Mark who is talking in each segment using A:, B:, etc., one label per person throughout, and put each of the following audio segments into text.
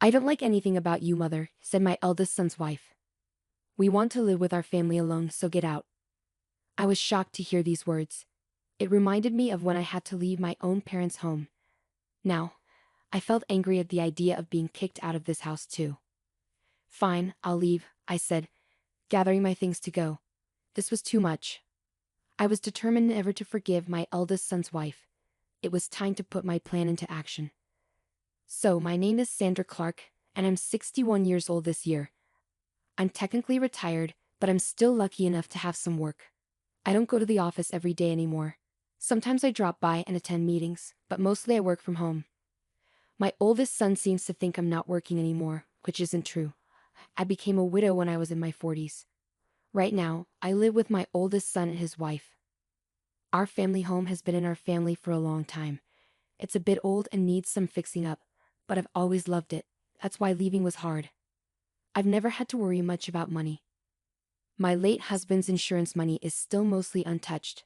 A: "I don't like anything about you, mother," said my eldest son's wife. "We want to live with our family alone, so get out." I was shocked to hear these words. It reminded me of when I had to leave my own parents' home. Now, I felt angry at the idea of being kicked out of this house too. "Fine, I'll leave," I said, gathering my things to go. This was too much. I was determined never to forgive my eldest son's wife. It was time to put my plan into action. "So, my name is Sandra Clark, and I'm 61 years old this year. I'm technically retired, but I'm still lucky enough to have some work. I don't go to the office every day anymore. Sometimes I drop by and attend meetings, but mostly I work from home. My oldest son seems to think I'm not working anymore, which isn't true. I became a widow when I was in my 40s. Right now, I live with my oldest son and his wife. Our family home has been in our family for a long time. It's a bit old and needs some fixing up, but I've always loved it. That's why leaving was hard. I've never had to worry much about money. My late husband's insurance money is still mostly untouched.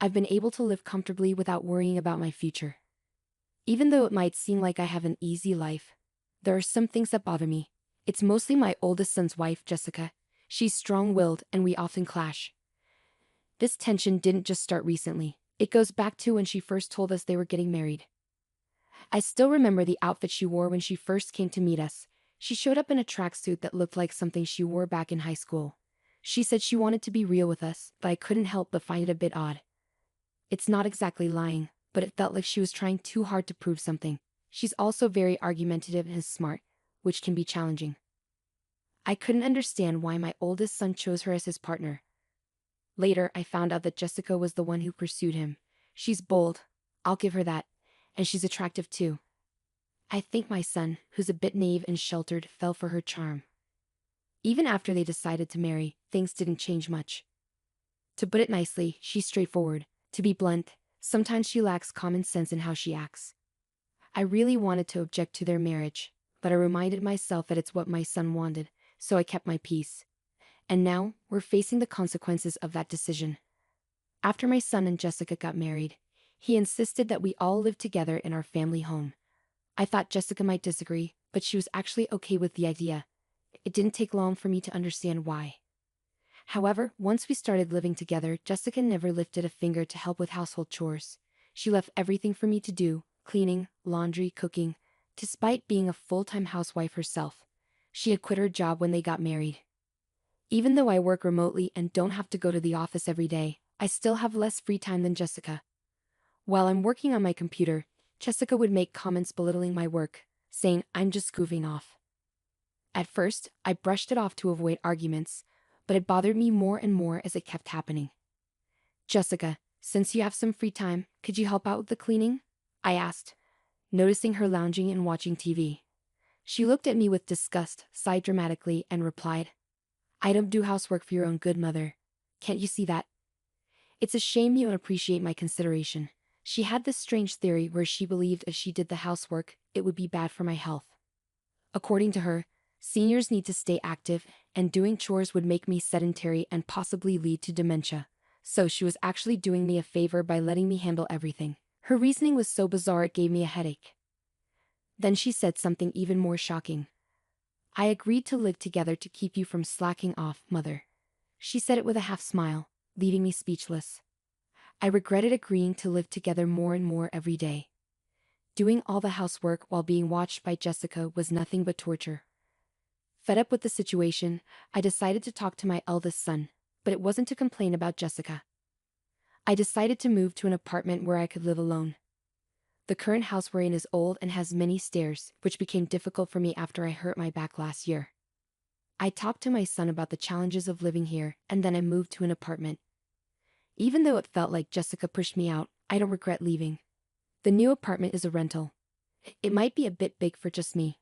A: I've been able to live comfortably without worrying about my future. Even though it might seem like I have an easy life, there are some things that bother me. It's mostly my oldest son's wife, Jessica. She's strong-willed and we often clash. This tension didn't just start recently. It goes back to when she first told us they were getting married. I still remember the outfit she wore when she first came to meet us. She showed up in a tracksuit that looked like something she wore back in high school. She said she wanted to be real with us, but I couldn't help but find it a bit odd. It's not exactly lying, but it felt like she was trying too hard to prove something. She's also very argumentative and smart, which can be challenging. I couldn't understand why my oldest son chose her as his partner. Later, I found out that Jessica was the one who pursued him. She's bold, I'll give her that, and she's attractive too. I think my son, who's a bit naive and sheltered, fell for her charm. Even after they decided to marry, things didn't change much. To put it nicely, she's straightforward. To be blunt, sometimes she lacks common sense in how she acts. I really wanted to object to their marriage, but I reminded myself that it's what my son wanted, so I kept my peace. And now, we're facing the consequences of that decision. After my son and Jessica got married, he insisted that we all live together in our family home. I thought Jessica might disagree, but she was actually okay with the idea. It didn't take long for me to understand why. However, once we started living together, Jessica never lifted a finger to help with household chores. She left everything for me to do, cleaning, laundry, cooking, despite being a full-time housewife herself. She had quit her job when they got married. Even though I work remotely and don't have to go to the office every day, I still have less free time than Jessica. While I'm working on my computer, Jessica would make comments belittling my work, saying I'm just goofing off. At first, I brushed it off to avoid arguments, but it bothered me more and more as it kept happening. "Jessica, since you have some free time, could you help out with the cleaning?" I asked, noticing her lounging and watching TV. She looked at me with disgust, sighed dramatically, and replied, "I don't do housework for your own good, mother. Can't you see that? It's a shame you don't appreciate my consideration." She had this strange theory where she believed if she did the housework, it would be bad for my health. According to her, seniors need to stay active, and doing chores would make me sedentary and possibly lead to dementia. So she was actually doing me a favor by letting me handle everything. Her reasoning was so bizarre it gave me a headache. Then she said something even more shocking. "I agreed to live together to keep you from slacking off, mother." She said it with a half smile, leaving me speechless. I regretted agreeing to live together more and more every day. Doing all the housework while being watched by Jessica was nothing but torture. Fed up with the situation, I decided to talk to my eldest son, but it wasn't to complain about Jessica. I decided to move to an apartment where I could live alone. The current house we're in is old and has many stairs, which became difficult for me after I hurt my back last year. I talked to my son about the challenges of living here, and then I moved to an apartment. Even though it felt like Jessica pushed me out, I don't regret leaving. The new apartment is a rental. It might be a bit big for just me,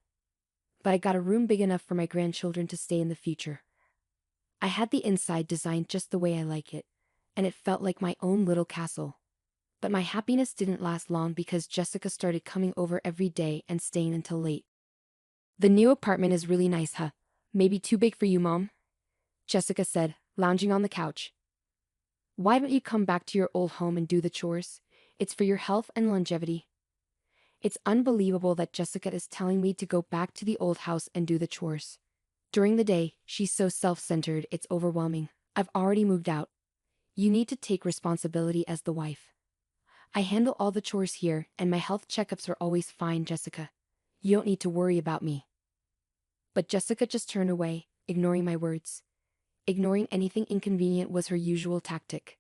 A: but I got a room big enough for my grandchildren to stay in the future. I had the inside designed just the way I like it, and it felt like my own little castle. But my happiness didn't last long because Jessica started coming over every day and staying until late. "The new apartment is really nice, huh? Maybe too big for you, Mom?" Jessica said, lounging on the couch. "Why don't you come back to your old home and do the chores? It's for your health and longevity." It's unbelievable that Jessica is telling me to go back to the old house and do the chores. During the day, she's so self-centered, it's overwhelming. I've already moved out. You need to take responsibility as the wife. I handle all the chores here, and my health checkups are always fine, Jessica. You don't need to worry about me. But Jessica just turned away, ignoring my words. Ignoring anything inconvenient was her usual tactic.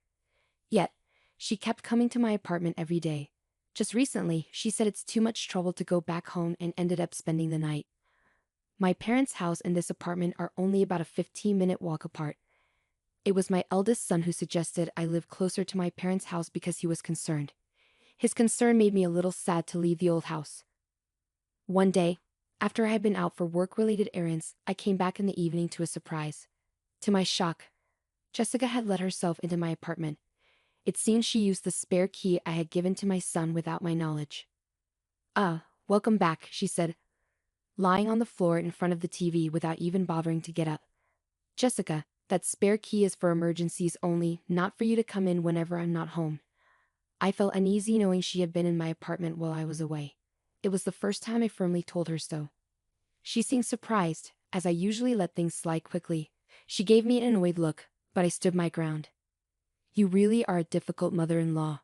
A: Yet, she kept coming to my apartment every day. Just recently, she said it's too much trouble to go back home and ended up spending the night. My parents' house and this apartment are only about a 15-minute walk apart. It was my eldest son who suggested I live closer to my parents' house because he was concerned. His concern made me a little sad to leave the old house. One day, after I had been out for work-related errands, I came back in the evening to a surprise. To my shock, Jessica had let herself into my apartment. It seemed she used the spare key I had given to my son without my knowledge. Welcome back, she said, lying on the floor in front of the TV without even bothering to get up. Jessica, that spare key is for emergencies only, not for you to come in whenever I'm not home. I felt uneasy knowing she had been in my apartment while I was away. It was the first time I firmly told her so. She seemed surprised, as I usually let things slide quickly. She gave me an annoyed look, but I stood my ground. You really are a difficult mother-in-law.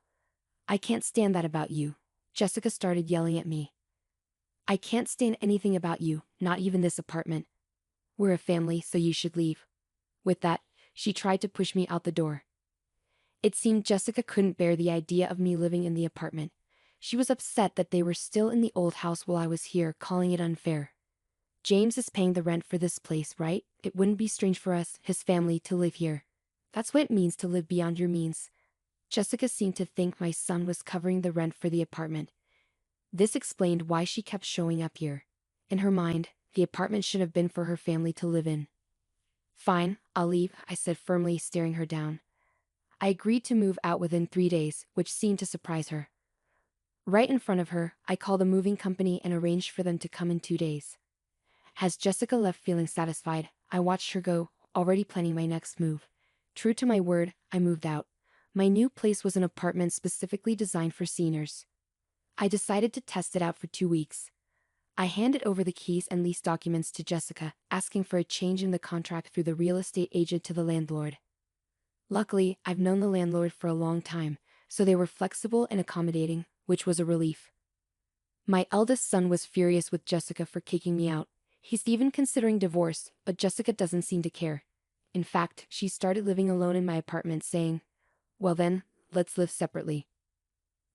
A: I can't stand that about you. Jessica started yelling at me. I can't stand anything about you, not even this apartment. We're a family, so you should leave. With that, she tried to push me out the door. It seemed Jessica couldn't bear the idea of me living in the apartment. She was upset that they were still in the old house while I was here, calling it unfair. James is paying the rent for this place, right? It wouldn't be strange for us, his family, to live here. That's what it means to live beyond your means. Jessica seemed to think my son was covering the rent for the apartment. This explained why she kept showing up here. In her mind, the apartment should have been for her family to live in. Fine, I'll leave, I said firmly, staring her down. I agreed to move out within 3 days, which seemed to surprise her. Right in front of her, I called a moving company and arranged for them to come in 2 days. As Jessica left feeling satisfied, I watched her go, already planning my next move. True to my word, I moved out. My new place was an apartment specifically designed for seniors. I decided to test it out for 2 weeks. I handed over the keys and lease documents to Jessica, asking for a change in the contract through the real estate agent to the landlord. Luckily, I've known the landlord for a long time, so they were flexible and accommodating, which was a relief. My eldest son was furious with Jessica for kicking me out. He's even considering divorce, but Jessica doesn't seem to care. In fact, she started living alone in my apartment, saying, "Well then, let's live separately."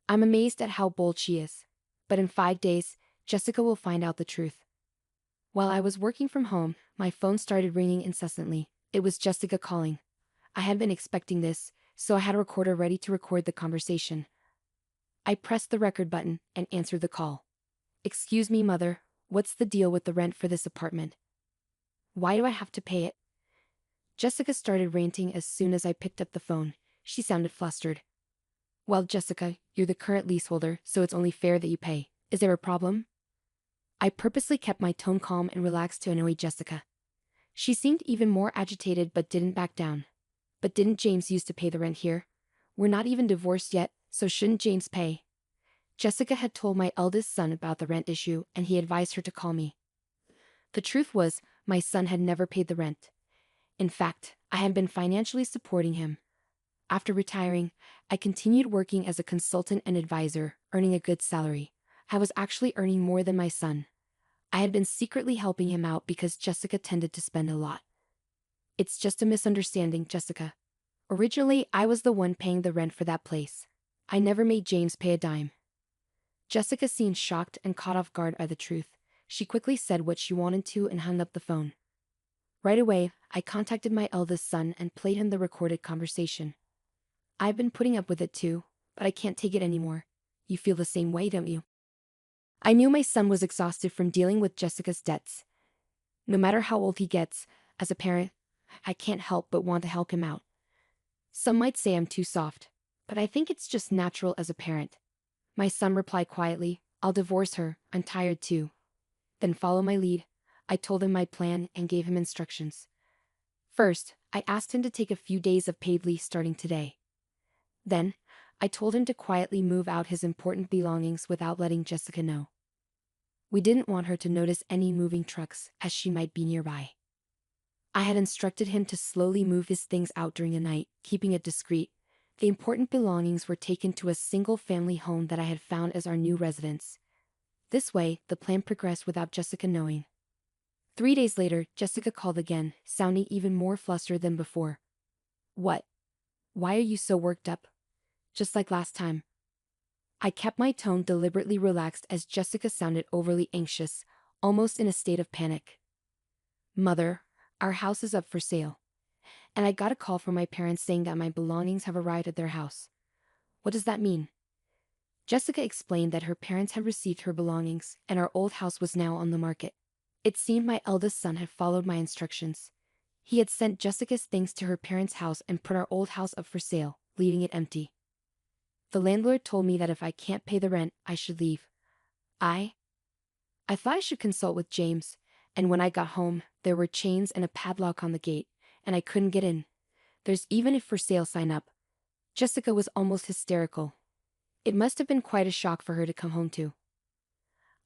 A: I'm amazed at how bold she is. But in 5 days, Jessica will find out the truth. While I was working from home, my phone started ringing incessantly. It was Jessica calling. I had been expecting this, so I had a recorder ready to record the conversation. I pressed the record button and answered the call. "Excuse me, Mother, what's the deal with the rent for this apartment? Why do I have to pay it?" Jessica started ranting as soon as I picked up the phone. She sounded flustered. "Well, Jessica, you're the current leaseholder, so it's only fair that you pay. Is there a problem?" I purposely kept my tone calm and relaxed to annoy Jessica. She seemed even more agitated but didn't back down. "But didn't James used to pay the rent here? We're not even divorced yet, so shouldn't James pay?" Jessica had told my eldest son about the rent issue and he advised her to call me. The truth was, my son had never paid the rent. In fact, I had been financially supporting him. After retiring, I continued working as a consultant and advisor, earning a good salary. I was actually earning more than my son. I had been secretly helping him out because Jessica tended to spend a lot. "It's just a misunderstanding, Jessica. Originally, I was the one paying the rent for that place. I never made James pay a dime." Jessica seemed shocked and caught off guard by the truth. She quickly said what she wanted to and hung up the phone. Right away, I contacted my eldest son and played him the recorded conversation. "I've been putting up with it too, but I can't take it anymore. You feel the same way, don't you?" I knew my son was exhausted from dealing with Jessica's debts. No matter how old he gets, as a parent, I can't help but want to help him out. Some might say I'm too soft, but I think it's just natural as a parent. My son replied quietly, "I'll divorce her, I'm tired too." Then follow my lead. I told him my plan and gave him instructions. First, I asked him to take a few days of paid leave starting today. Then, I told him to quietly move out his important belongings without letting Jessica know. We didn't want her to notice any moving trucks, as she might be nearby. I had instructed him to slowly move his things out during the night, keeping it discreet. The important belongings were taken to a single-family home that I had found as our new residence. This way, the plan progressed without Jessica knowing. 3 days later, Jessica called again, sounding even more flustered than before. "What? Why are you so worked up? Just like last time." I kept my tone deliberately relaxed as Jessica sounded overly anxious, almost in a state of panic. "Mother, our house is up for sale. And I got a call from my parents saying that my belongings have arrived at their house." "What does that mean?" Jessica explained that her parents had received her belongings, and our old house was now on the market. It seemed my eldest son had followed my instructions. He had sent Jessica's things to her parents' house and put our old house up for sale, leaving it empty. The landlord told me that if I can't pay the rent, I should leave. I thought I should consult with James, and when I got home, there were chains and a padlock on the gate, and I couldn't get in. There's even a for sale sign up. Jessica was almost hysterical. It must have been quite a shock for her to come home to.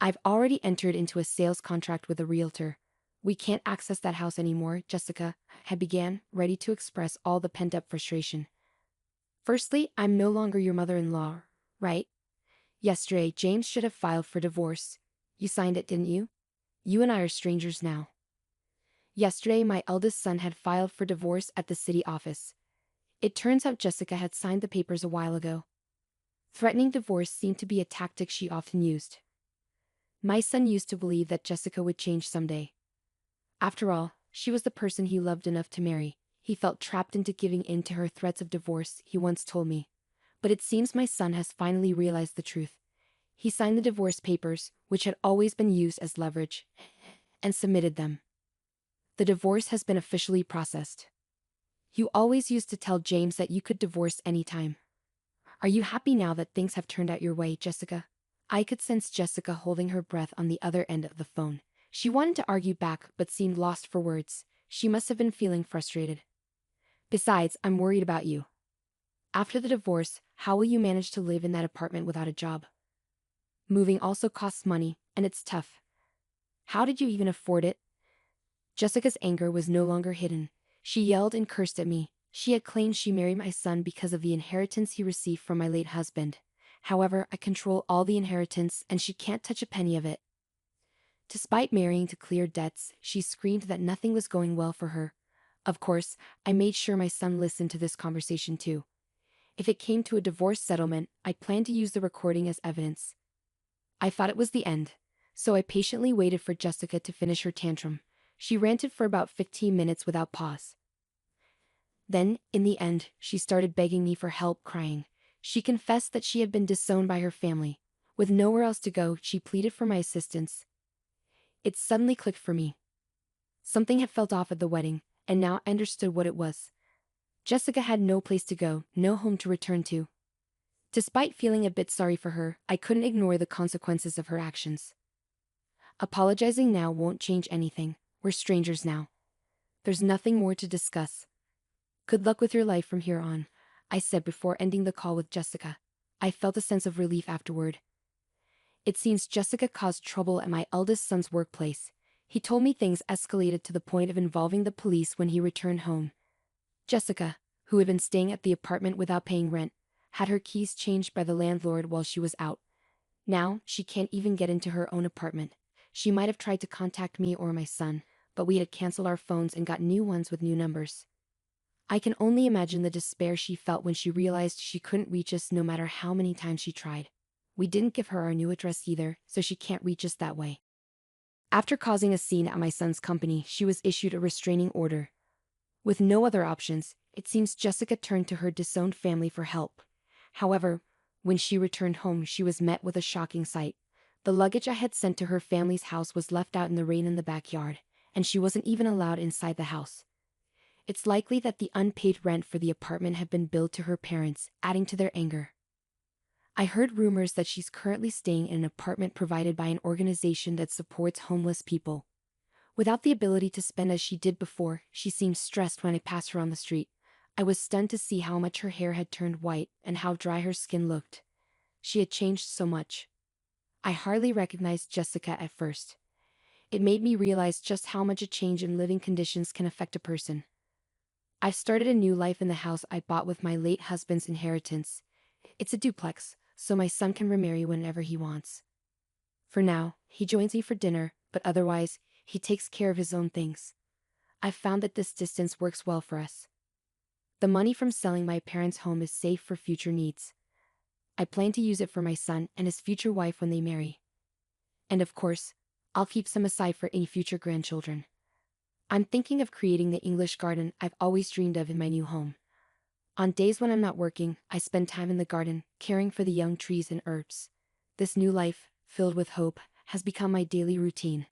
A: "I've already entered into a sales contract with a realtor. We can't access that house anymore," Jessica had began, ready to express all the pent-up frustration. "Firstly, I'm no longer your mother-in-law, right? Yesterday, James should have filed for divorce. You signed it, didn't you? You and I are strangers now." Yesterday, my eldest son had filed for divorce at the city office. It turns out Jessica had signed the papers a while ago. Threatening divorce seemed to be a tactic she often used. My son used to believe that Jessica would change someday. After all, she was the person he loved enough to marry. He felt trapped into giving in to her threats of divorce, he once told me. But it seems my son has finally realized the truth. He signed the divorce papers, which had always been used as leverage, and submitted them. The divorce has been officially processed. You always used to tell James that you could divorce anytime. Are you happy now that things have turned out your way, Jessica?" I could sense Jessica holding her breath on the other end of the phone. She wanted to argue back but seemed lost for words. She must have been feeling frustrated. "Besides, I'm worried about you. After the divorce, how will you manage to live in that apartment without a job? Moving also costs money, and it's tough. How did you even afford it?" Jessica's anger was no longer hidden. She yelled and cursed at me. She had claimed she married my son because of the inheritance he received from my late husband. However, I control all the inheritance and she can't touch a penny of it. Despite marrying to clear debts, she screamed that nothing was going well for her. Of course, I made sure my son listened to this conversation too. If it came to a divorce settlement, I planned to use the recording as evidence. I thought it was the end, so I patiently waited for Jessica to finish her tantrum. She ranted for about 15 minutes without pause. Then, in the end, she started begging me for help, crying. She confessed that she had been disowned by her family. With nowhere else to go, she pleaded for my assistance. It suddenly clicked for me. Something had felt off at the wedding, and now I understood what it was. Jessica had no place to go, no home to return to. Despite feeling a bit sorry for her, I couldn't ignore the consequences of her actions. Apologizing now won't change anything. We're strangers now. There's nothing more to discuss. Good luck with your life from here on, I said before ending the call with Jessica. I felt a sense of relief afterward. It seems Jessica caused trouble at my eldest son's workplace. He told me things escalated to the point of involving the police when he returned home. Jessica, who had been staying at the apartment without paying rent, had her keys changed by the landlord while she was out. Now, she can't even get into her own apartment. She might have tried to contact me or my son, but we had canceled our phones and got new ones with new numbers. I can only imagine the despair she felt when she realized she couldn't reach us no matter how many times she tried. We didn't give her our new address either, so she can't reach us that way. After causing a scene at my son's company, she was issued a restraining order. With no other options, it seems Jessica turned to her disowned family for help. However, when she returned home, she was met with a shocking sight. The luggage I had sent to her family's house was left out in the rain in the backyard, and she wasn't even allowed inside the house. It's likely that the unpaid rent for the apartment had been billed to her parents, adding to their anger. I heard rumors that she's currently staying in an apartment provided by an organization that supports homeless people. Without the ability to spend as she did before, she seems stressed when I pass her on the street. I was stunned to see how much her hair had turned white and how dry her skin looked. She had changed so much. I hardly recognized Jessica at first. It made me realize just how much a change in living conditions can affect a person. I've started a new life in the house I bought with my late husband's inheritance. It's a duplex, so my son can remarry whenever he wants. For now, he joins me for dinner, but otherwise, he takes care of his own things. I've found that this distance works well for us. The money from selling my parents' home is safe for future needs. I plan to use it for my son and his future wife when they marry. And of course, I'll keep some aside for any future grandchildren. I'm thinking of creating the English garden I've always dreamed of in my new home. On days when I'm not working, I spend time in the garden, caring for the young trees and herbs. This new life, filled with hope, has become my daily routine.